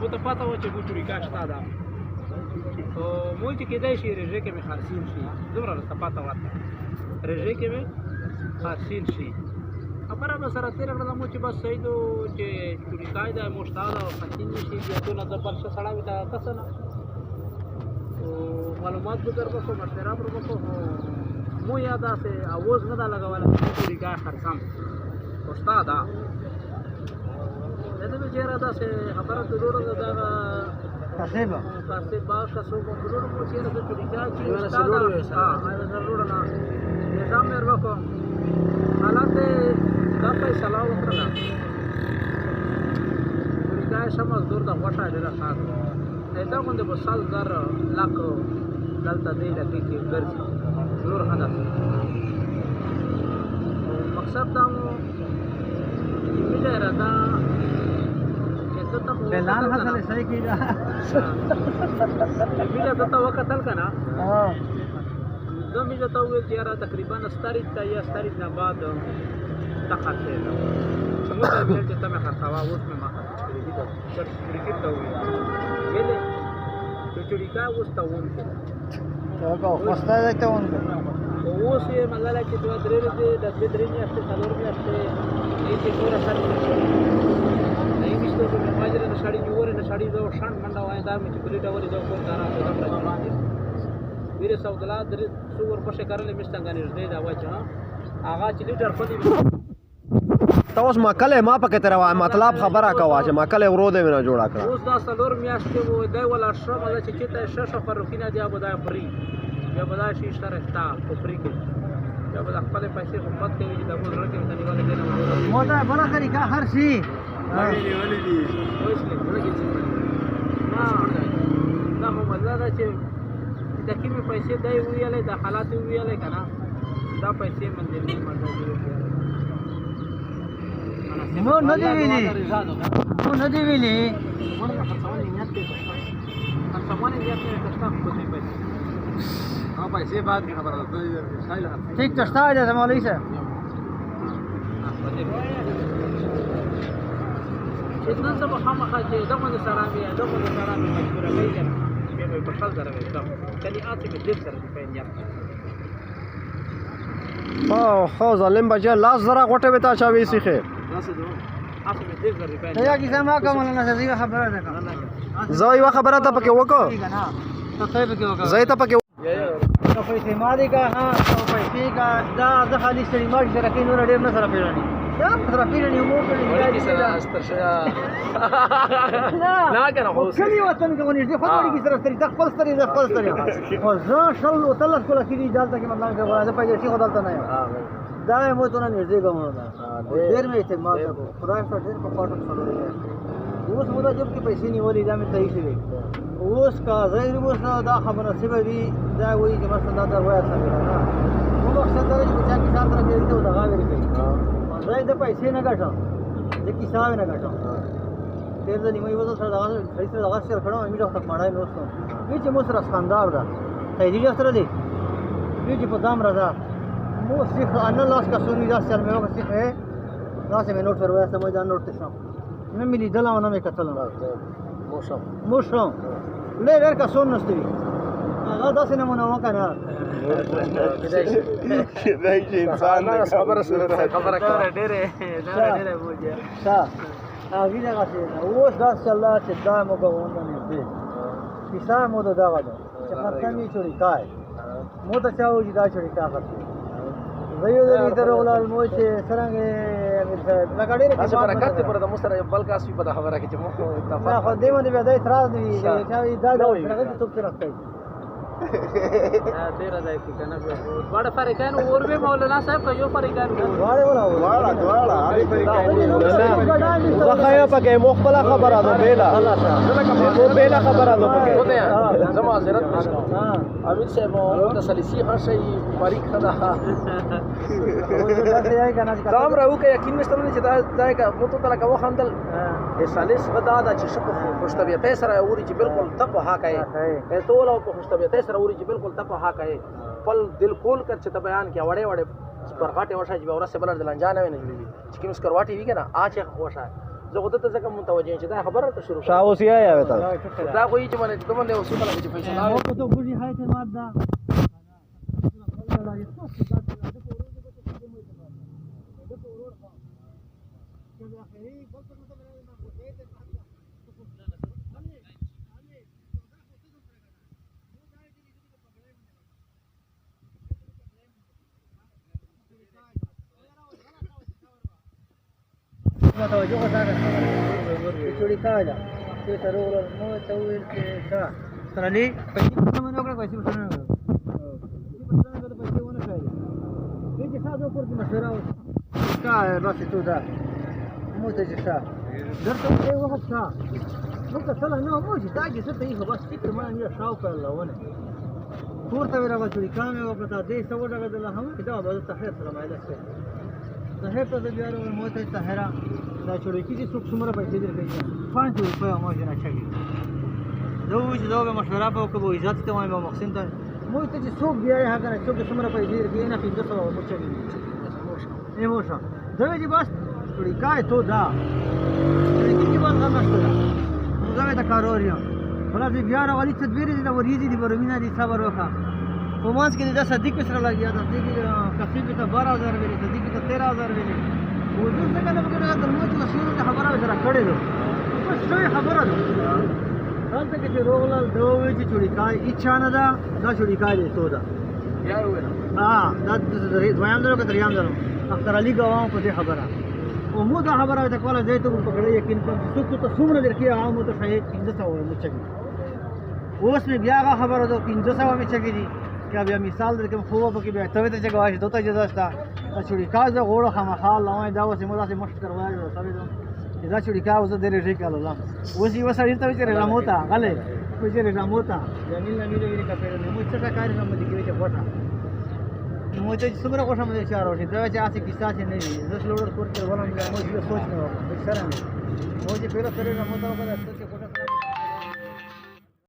مو ته پته وه چې مو چوریکا شته ده خو مو چې کېدای شي رژې کې مې خرڅین شي دومره راته پته ورته رژې کې مې خرڅین شي خبره به سره تېره کړله مو چې بس صحیح دو چې چوریکا یې ده مو شته ده او خرڅین نه شي بیا دونه زبر ښه سړی وي ته کسه نه معلومات به در بکړو مشوره به وکړو مو یا داسې اوز نه ده لګولی چې چوریکا خرڅم خو شته ده دا به چېرې داسې خبره ضروره ده دغه Kaseba. Kaseba kasaba ضروره مو چېرې د چوریکا چې شته ده ضروره نه نظام مې ورکړو حالات دا فیصله وکړله چوریکا یې ښه مزدور ده غوښه ډېره ښه ده دا غوندې به 100,000 لاک دلته دې لکې کې ګرځي نور ښه ده مقصد دا مو مینه اراده چې دته خو بلان حاصل صحیح کېده مینه دته وکتل که نه زه مینه ته وویل چې یاره تقریبا 17 ته یا 17 نه بعد دا خرڅېږم چې موږ ته ویل چې ته مې خرڅوه اوس مې ما خرڅ کړي دي کرکټ ته وویل ویلې چې چوریکا اوس ته ون کړه خوسته دی ته ونکړه خو اوس یې مګله چې 2-3 ورځې د 2-3 میاشتې 4 میاشتې دې چې نوره سر نه میشته چې مې ماجره نه سړی نیولې نه سړی زه شان منډه وایم دا مې چې پلي ډولې زه کور دارم زه دم راځم باندې ویره سودلا درې څو ورپسې کړلې مې څنګه نږدې دا وای چې هغه چې لیټر په دې ته اوس مکلې ما پکې تر مطلب خبره کوه چې مکلې ورو دې نه جوړه کړه اوس دا 4 میاشتې وو دی ولا شرم دا چې ته ششه فروخینه دی ابو دا فری یا بدا شي شرکتا په فری کې یا بدا خپل پیسې خدمت کوي چې دا مو زړه کې ونی والے کنه موټه بنا طریقه هر شي ولې دي اوس کې ولګي دا مو مطلب دا چې د کیمه پیسې دی ویلې د حالات ویلې کنه دا پیسې منځ نه مړه مو نه دی ویلي مو نه دی ویلي पैसे बाद की खबर ठीक तो स्टार्ट है मौलवी से इतना सब हम खाते दम में सलामी है दम में सलामी मजबूर है क्या ये मैं बखल कर रहा हूं चलिए आज से देख कर पे यार خو ظالم بچا لاس زرا غټه وتا چا وی سي خیر आज में देख कर पे یا کی سما کوم نه زی خبره ده زه یو خبره ته پکې وکړه ته ته به کې وکړه زه ته پکې تو پیسې مالي کا ها تو پیسې کا دا د خالي سړي ماش سره کې نور ډېر نه سره پیژني دا سره پیژني مو په دې سره استرشیا نه کنه خو کلی وطن کې ونی دې خو وړي کې سره ستري خپل ستري خپل ستري او زه شل او تلس کوله کې دې ځالته کې مطلب دا پیسې شي خدالته نه دا مو ته نه نږدې کوم دا ډېر مې استعمال کو خدای په ډېر په پټو سره اوس مودا جب کې پیسې نیولې دا مې صحیح شوی اوس کا ظاهر اوس دا خبره سبب وي دا وایي چې مثلا دا وایي څنګه نه نو مقصد دا چې بچا کې ځان سره دې ته دا غاوي کوي زه د پیسې نه ګټم د کیسه نه ګټم تیر ځنی مې وځه سره دا خرید سره دا سره کړم مې وخت مړای نو څه وی چې مو سره خاندار ده تېری سره دی وی چې په دام راځه مو صرف ان لاس کا سونی دا سره مې وکړ چې دا سه مې نوٹ ورو سم دا نوٹ تشم مې ملي دلاونه مې کتل موشم له ډېر کا سون نستوي هغه داسې نمونه وکنه دای چې انسان خبره سره خبره کوي ډېره بوجه ښه هغه نه غاسي اوس دا الله چې دا مو کوونه نه دي کیسه مو دا غواړي چې خرڅنی چوری کای مو ته چاو چې دا چوری کا خرڅي زيو دې درول مو چې څنګه لګړې کې څه برکت پر د مستر بل کا سپي په خبره کې چې مو اتفاق نه خو دې باندې به اعتراض دی چې دا څنګه ته څه راځي तेरा दाई की कहना बड़ा फर्क है और भी मौलाना साहब का यो फर्क है واړه زخایا پکې مخبله خبره ده بیلا مو بیلا خبره ده پکې زما حضرت امیر صاحب مو تسلیسی هر شي فریق خدا دام راو کې یقین مستمن چې دا کا مو ته تل کا وخندل سالس غدا دا چې شپ خوش طبيعت سره اوري چې بالکل تپ ها کوي ټول او خوش طبيعت سره اوري چې بالکل تپ ها کوي پل دل کول کر چې بیان کې وړه پر غاټه وشا چې اورسه بلر دلان جانه نه جوړي چې کوم سکرواټي وی کنه اچ خوشا زه خو دته ځکه متوجه یم چې دا خبره ته شروع شاه اوس یا وتا دا خو یې چې باندې ته باندې اوسه کله چې پیسې هو په تو ګوډي هاي ته ماده توجه وساته چوری کاجا چې سرور نو ته ویل چې دا ترلي پیسې نه وکړه پیسې نه وکړه پیسې ونه کړې دې چې تاسو پر دې مشوره کا راځي ته دا مو ته چې تا درته یو وخت کا نو که څه نه مو چې دا چې څه ته یې بس فکر ما نه شاو کړل ونه پورته ورغه چوری کامه وکړه دې څو ډګه دله هم دا به تحریر سره مایله شي تحریر ته بیا ورو مو ته تحریر دا چوری کې څوک څومره پیسې درکړي 5 روپیا مو جنا چګي دا و چې دا به مشوره په کوو عزت ته مې محسن ته مو ته چې څوک بیا هغه کنه څوک څومره پیسې درکړي نه 500 مو چګي ایموشن دا چې بس چوری کای ته دا چوری کې باندې غمشته دا دا کاروریو خلاص بیا راغلی تدبیر دي دا وریدي دي ورمینه دي صبر وکړه په مانس کې دا صدیق سره لګیا دا صدیق کفیل ته 12000 ویلي صدیق ته 13000 ویلي وجود څنګه نه وکړه د موږ له شروع ته خبره سره کړې ده بس څه خبره ده دلته کې روغلل دوی چې چوری کای اچھا نه ده دا چوری کای دی تو ده یا ویل دا دویم درو کې دریام درو اختر علي ګواو په دې خبره او مو دا خبره ته کوله دې ته په کړه یقین کوم چې څوک ته څومره درکې عامو ته شهید 500 مو چګي اوس مې بیا هغه خبره ده 500 مې چګي دي که بیا مثال درکم خو په کې بیا ته ته چې غواړې دوته اجازه شته چوری کاز غوړو خامخال لوي دا وسه موږ داسې مشت کروایو سره دا چوری کاز د ډېرې کالو لام وسی وسه دې ته چې راموتا غلې کوم چې راموتا جمیل نبی دې کپیر نو مو څه کار نه مې کې چې وټا نو ته څومره کوښه مې چارو چې دا چې اسې کیسه چې نه وي زه لوړ کور کې ولوم مو دې سوچ نه وکړ سره مو چې پیره سره راموتا وکړه څه